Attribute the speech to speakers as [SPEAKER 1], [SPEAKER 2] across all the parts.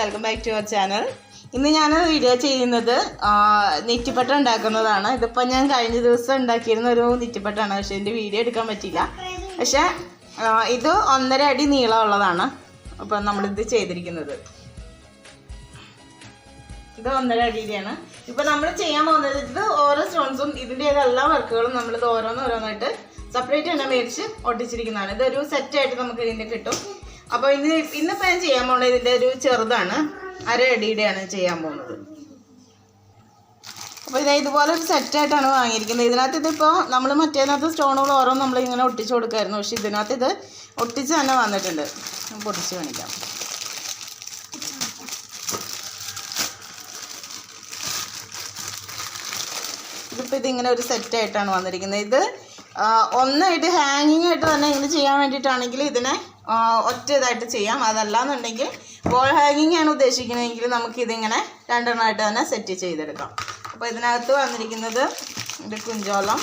[SPEAKER 1] Welcome back to our channel. ഇന്ന് ഞാൻ video ചെയ്യുന്നത് നെറ്റിപ്പട്ട ഉണ്ടാക്കുന്നതാണ്. ഇതിപ്പോൾ ഞാൻ കഴിഞ്ഞ ദിവസം ഉണ്ടാക്കിയിരുന്ന ഒരു നെറ്റിപ്പട്ടാണ്. പക്ഷേ ഇതിൻ്റെ വീഡിയോ എടുക്കാൻ പറ്റിയില്ല. പക്ഷേ ഇത് 1.5 അടി നീളമുള്ളതാണ്. അപ്പം നമ്മളിത് ചെയ്തിരിക്കുന്നത് ഇത് 1.5 അടിയുടെയാണ്. ഇപ്പം നമ്മൾ ചെയ്യാൻ പോകുന്നത് ഇത് ഓരോ സ്റ്റോൺസും ഇതിൻ്റെ എല്ലാ വർക്കുകളും നമ്മളിത് ഓരോന്നായിട്ട് സെപ്പറേറ്റ് തന്നെ മേടിച്ച് ഒട്ടിച്ചിരിക്കുന്നതാണ്. ഇതൊരു സെറ്റായിട്ട് നമുക്ക് ഇതിൻ്റെ കിട്ടും. അപ്പോൾ ഇന്നിപ്പോൾ ഞാൻ ചെയ്യാൻ പോകുന്നത് ഇതിൻ്റെ ഒരു ചെറുതാണ്, 1/2 അടിയുടെയാണ് ചെയ്യാൻ പോകുന്നത്. അപ്പോൾ ഇതുപോലെ ഒരു സെറ്റായിട്ടാണ് വാങ്ങിയിരിക്കുന്നത്. ഇതിനകത്ത് ഇതിപ്പോൾ നമ്മൾ മറ്റേതിനകത്ത് സ്റ്റോണുകൾ ഓരോന്നും നമ്മളിങ്ങനെ ഒട്ടിച്ച് കൊടുക്കുമായിരുന്നു. പക്ഷേ ഇതിനകത്ത് ഇത് ഒട്ടിച്ച് തന്നെ വന്നിട്ടുണ്ട്. പൊട്ടിച്ച് കാണിക്കാം. ഇതിപ്പോൾ ഇതിങ്ങനെ ഒരു സെറ്റായിട്ടാണ് വന്നിരിക്കുന്നത്. ഇത് ഒന്നായിട്ട് ഹാങ്ങിങ് ആയിട്ട് തന്നെ ഇങ്ങനെ ചെയ്യാൻ വേണ്ടിയിട്ടാണെങ്കിൽ ഇതിനെ ഒറ്റ ഇതായിട്ട് ചെയ്യാം. അതല്ലാന്നുണ്ടെങ്കിൽ വോൾ ഹാങ്ങിങ് ആണ് ഉദ്ദേശിക്കുന്നതെങ്കിൽ നമുക്കിതിങ്ങനെ 2 എണ്ണമായിട്ട് തന്നെ സെറ്റ് ചെയ്തെടുക്കാം. അപ്പോൾ ഇതിനകത്ത് വന്നിരിക്കുന്നത് ഇത് കുഞ്ചോളം.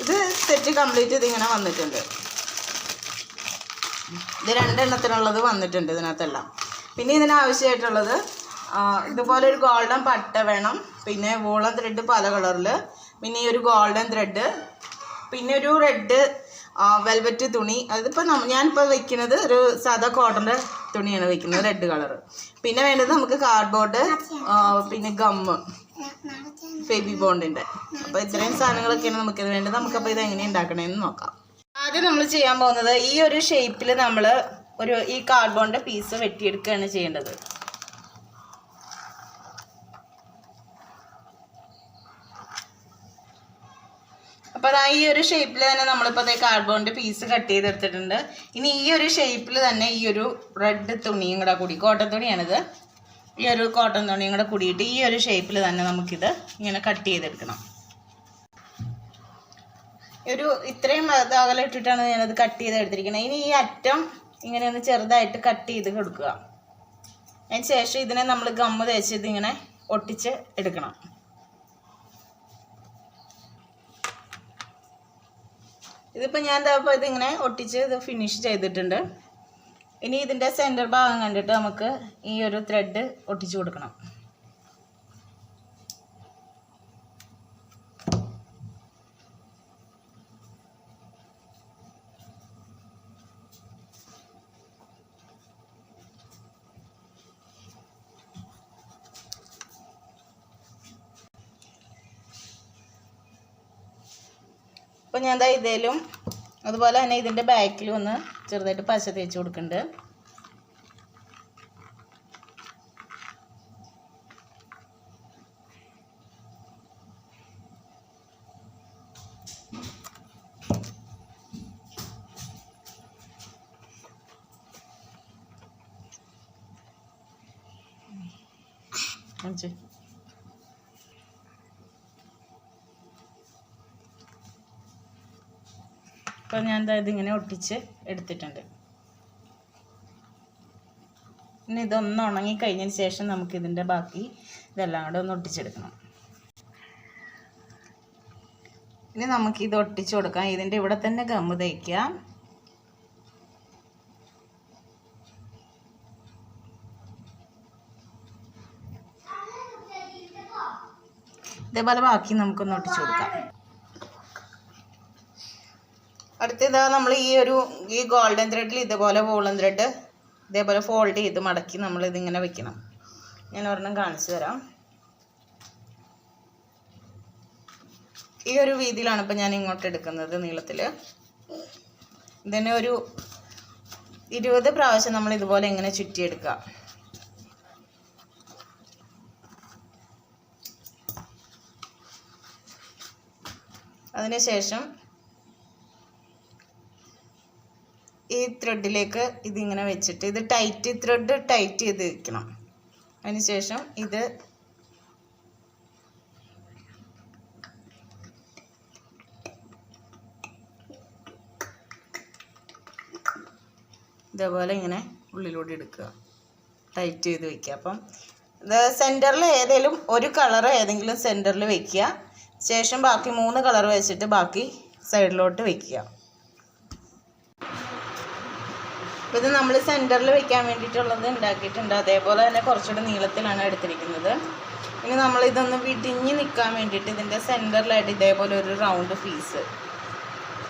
[SPEAKER 1] ഇത് സെറ്റ് കംപ്ലീറ്റ് ഇതിങ്ങനെ വന്നിട്ടുണ്ട്. ഇത് 2 എണ്ണത്തിനുള്ളത് വന്നിട്ടുണ്ട് ഇതിനകത്തെല്ലാം. പിന്നെ ഇതിനാവശ്യമായിട്ടുള്ളത് ഇതുപോലെ ഒരു ഗോൾഡൻ പട്ട വേണം, പിന്നെ വൂളൻ ത്രെഡ് പല കളറിൽ, പിന്നെ ഈ ഒരു ഗോൾഡൻ ത്രെഡ്, പിന്നെ ഒരു റെഡ് വെൽവെറ്റ് തുണി. അതിപ്പോൾ ഞാനിപ്പോൾ വെക്കുന്നത് ഒരു സാധാ കോട്ടൻ്റെ തുണിയാണ് വെക്കുന്നത്, റെഡ് കളറ്. പിന്നെ വേണ്ടത് നമുക്ക് കാർഡ്ബോർഡ്, പിന്നെ ഗമ്മ്, ഫെബി ബോണ്ടിൻ്റെ. അപ്പോൾ ഇത്രയും സാധനങ്ങളൊക്കെയാണ് നമുക്കിത് വേണ്ടത്. നമുക്കപ്പോൾ ഇത് എങ്ങനെ ഉണ്ടാക്കണമെന്ന് നോക്കാം. ആദ്യം നമ്മൾ ചെയ്യാൻ പോകുന്നത് ഈ ഒരു ഷേപ്പിൽ നമ്മൾ ഈ കാർഡ്ബോർഡിൻ്റെ പീസ് വെട്ടിയെടുക്കുകയാണ് ചെയ്യേണ്ടത്. അപ്പോൾ ഈ ഒരു ഷേപ്പിൽ തന്നെ നമ്മളിപ്പോൾ കാർഡ്ബോർഡിൻ്റെ പീസ് കട്ട് ചെയ്തെടുത്തിട്ടുണ്ട്. ഇനി ഈ ഒരു ഷേപ്പിൽ തന്നെ ഈ ഒരു റെഡ് തുണിയും കൂടെ കൂടി, കോട്ടൺ തുണിയാണിത്, ഈ ഒരു കോട്ടൺ തുണിയും കൂടെ കൂടിയിട്ട് ഈ ഒരു ഷേപ്പിൽ തന്നെ നമുക്കിത് ഇങ്ങനെ കട്ട് ചെയ്തെടുക്കണം. ഇത്രയും അകലം ഇട്ടിട്ടാണ് ഞാനത് കട്ട് ചെയ്തെടുത്തിരിക്കുന്നത്. ഇനി ഈ അറ്റം ഇങ്ങനെ ഒന്ന് ചെറുതായിട്ട് കട്ട് ചെയ്ത് കൊടുക്കുക. അതിന് ശേഷം ഇതിനെ നമ്മൾ ഗമ്മ് തേച്ച് ഇതിങ്ങനെ ഒട്ടിച്ച് എടുക്കണം. ഇതിപ്പോൾ ഞാൻ ഇതിങ്ങനെ ഒട്ടിച്ച് ഇത് ഫിനിഷ് ചെയ്തിട്ടുണ്ട്. ഇനി ഇതിൻ്റെ സെൻറ്റർ ഭാഗം കണ്ടിട്ട് നമുക്ക് ഈ ഒരു ത്രെഡ് ഒട്ടിച്ച് കൊടുക്കണം. അപ്പോൾ ഞാൻ ഇതിലും അതുപോലെ തന്നെ ഇതിൻ്റെ ബാക്കിലും ഒന്ന് ചെറുതായിട്ട് പശ തേച്ച് കൊടുക്കുന്നുണ്ട്. അപ്പോൾ ഞാൻ ഇതിങ്ങനെ ഒട്ടിച്ച് എടുത്തിട്ടുണ്ട്. ഇനി ഇതൊന്ന് ഉണങ്ങി കഴിഞ്ഞതിന് ശേഷം നമുക്കിതിൻ്റെ ബാക്കി ഇതെല്ലാം കൂടെ ഒന്ന് ഒട്ടിച്ചെടുക്കണം. ഇനി നമുക്കിത് ഒട്ടിച്ച് കൊടുക്കാം. ഇതിൻ്റെ ഇവിടെ തന്നെ ഗമ്മ് തേക്കുക. ഇതേപോലെ ബാക്കി നമുക്കൊന്ന് ഒട്ടിച്ച് കൊടുക്കാം. അടുത്തത് നമ്മൾ ഈ ഗോൾഡൻ ത്രെഡിൽ ഇതുപോലെ വൂളൻ ത്രെഡ് ഇതേപോലെ ഫോൾഡ് ചെയ്ത് മടക്കി നമ്മളിതിങ്ങനെ വെക്കണം. ഞാൻ ഒരെണ്ണം കാണിച്ചു തരാം. ഈ ഒരു വീതിയിലാണ് ഇപ്പം ഞാൻ ഇങ്ങോട്ട് എടുക്കുന്നത് നീളത്തിൽ. ഇതിനെ ഒരു 20 പ്രാവശ്യം നമ്മൾ ഇതുപോലെ ഇങ്ങനെ ചുറ്റിയെടുക്കുക. അതിനുശേഷം ഈ ത്രെഡിലേക്ക് ഇതിങ്ങനെ വെച്ചിട്ട് ഇത് ത്രെഡ് ടൈറ്റ് ചെയ്ത് വെക്കണം. അതിനുശേഷം ഇത് ഇതേപോലെ ഇങ്ങനെ ഉള്ളിലൂടെ എടുക്കുക, ടൈറ്റ് ചെയ്ത് വയ്ക്കുക. അപ്പം ഇത് സെൻറ്ററിൽ ഏതെങ്കിലും ഒരു കളർ ഏതെങ്കിലും സെൻറ്ററിൽ വയ്ക്കുക. ശേഷം ബാക്കി 3 കളർ വെച്ചിട്ട് ബാക്കി സൈഡിലോട്ട് വയ്ക്കുക. അപ്പോൾ ഇത് നമ്മൾ സെൻറ്ററിൽ വെക്കാൻ വേണ്ടിയിട്ടുള്ളത് ഉണ്ടാക്കിയിട്ടുണ്ട്. അതേപോലെ തന്നെ കുറച്ചുകൂടെ നീളത്തിലാണ് എടുത്തിരിക്കുന്നത്. ഇനി നമ്മളിതൊന്ന് വിടിഞ്ഞ് നിൽക്കാൻ വേണ്ടിയിട്ട് ഇതിൻ്റെ സെൻറ്ററിലായിട്ട് ഇതേപോലെ ഒരു റൗണ്ട് പീസ്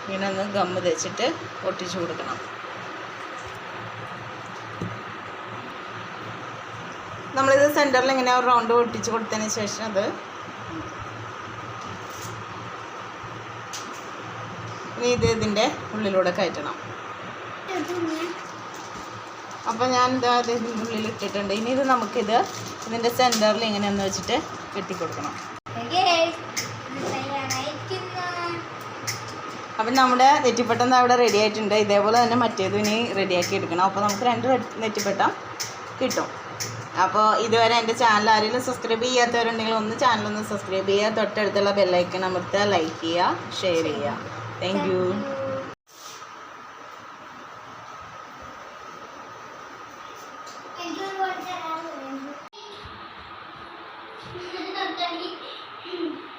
[SPEAKER 1] ഇങ്ങനെ ഒന്ന് ഗമ്മ് തേച്ചിട്ട് ഒട്ടിച്ചു കൊടുക്കണം. നമ്മളിത് സെൻറ്ററിൽ ഇങ്ങനെ ഒരു റൗണ്ട് ഒട്ടിച്ച് കൊടുത്തതിന് ശേഷം അത് ഇനി ഇതിൻ്റെ ഉള്ളിലൂടെ കയറ്റണം. അപ്പോൾ ഞാൻ ഇതിൻ്റെ ഉള്ളിൽ ഇട്ടിട്ടുണ്ട്. ഇനി ഇത് നമുക്കിത് ഇതിൻ്റെ സെൻറ്ററിൽ ഇങ്ങനെ ഒന്ന് വെച്ചിട്ട് കെട്ടിക്കൊടുക്കണം. അപ്പം നമ്മുടെ നെറ്റിപ്പട്ടം അവിടെ റെഡി ആയിട്ടുണ്ട്. ഇതേപോലെ തന്നെ മറ്റേതും ഇനി റെഡിയാക്കി എടുക്കണം. അപ്പോൾ നമുക്ക് 2 നെറ്റിപ്പട്ടം കിട്ടും. അപ്പോൾ ഇതുവരെ എൻ്റെ ചാനൽ ആരെങ്കിലും സബ്സ്ക്രൈബ് ചെയ്യാത്തവരുണ്ടെങ്കിൽ ഒന്ന് ചാനലൊന്ന് സബ്സ്ക്രൈബ് ചെയ്യുക. തൊട്ടടുത്തുള്ള ബെല്ലൈക്കൺ അമർത്തുക, ലൈക്ക് ചെയ്യുക, ഷെയർ ചെയ്യുക. Thank you.
[SPEAKER 2] Thank you.